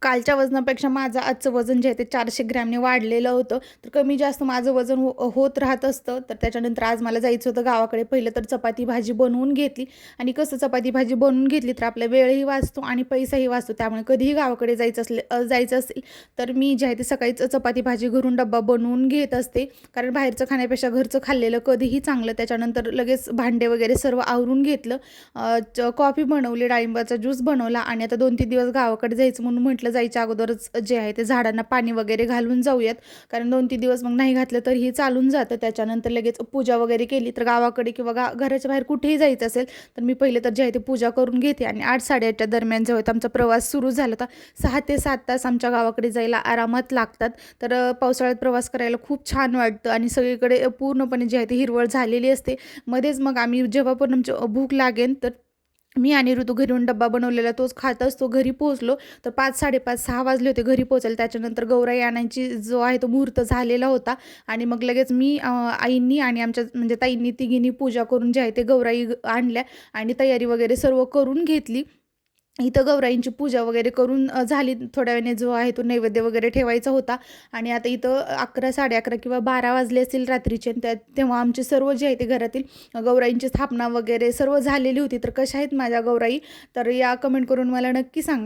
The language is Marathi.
कालच्या वजनापेक्षा माझं आजचं वजन जे आहे ते 400 ग्रॅमने वाढलेलं होतं. तर कमी जास्त माझं वजन होत राहत असतं. तर त्याच्यानंतर आज मला जायचं होतं गावाकडे. पहिलं तर चपाती भाजी बनवून घेतली आणि कसं चपाती भाजी बनवून घेतली तर आपला वेळही वाचतो आणि पैसाही वाचतो. त्यामुळे कधीही गावाकडे जायचं असेल तर मी जे आहे ते सकाळीच चपाती भाजी घरून डब्बा बनवून घेत असते. कारण बाहेरचं खाण्यापेक्षा घरचं खाल्लेलं कधीही चांगलं. त्याच्यानंतर लगेच भांडे वगैरे सर्व आवरून घेतलं. कॉफी बनवली, डाळिंबाचा ज्यूस बनवला आणि आता 2-3 दिवस गावाकडे जायचं म्हणून म्हटलं जायच्या अगोदरच जे आहे ते झाडांना पाणी वगैरे घालून जाऊयात. कारण 2-3 दिवस मग नाही घातलं तर ही चालून जातं. त्याच्यानंतर लगेच पूजा वगैरे केली. तर गावाकडे किंवा घराच्या बाहेर कुठेही जायचं असेल तर मी पहिले तर जे आहे ते पूजा करून घेते आणि 8-8:30च्या दरम्यान जो आहे आमचा प्रवास सुरू झाला होता. 6 ते 7 तास आमच्या गावाकडे जायला आरामात लागतात. तर पावसाळ्यात प्रवास करायला खूप छान वाटतं आणि सगळीकडे पूर्णपणे जे आहे ते हिरवळ झालेली असते. मध्येच मग आम्ही जेव्हा पण आमची भूक लागेल तर मी आणि ऋतू घरून डब्बा बनवलेला तोच खात असतो. घरी पोहोचलो तर 5, 5:30, 6 वाजले होते घरी पोहोचायला. त्याच्यानंतर गौराई आणायची जो आहे तो मुहूर्त झालेला होता आणि मग लगेच मी आईंनी आणि आमच्या म्हणजे ताईंनी तिघींनी पूजा करून जे आहे ते गौराई आणल्या आणि तयारी वगैरे सर्व करून घेतली. इथं गौराईंची पूजा वगैरे करून झाली. थोड्या वेळाने जो आहे तो नैवेद्य वगैरे ठेवायचा होता आणि आता इथं 11, 11:30 किंवा 12 वाजले असतील रात्रीचे. तेव्हा आमचे सर्व जे आहे ते घरातील गौराईंची स्थापना वगैरे सर्व झालेली होती. तर कशा आहेत माझ्या गौराई? तर या कमेंट करून मला नक्की सांगा.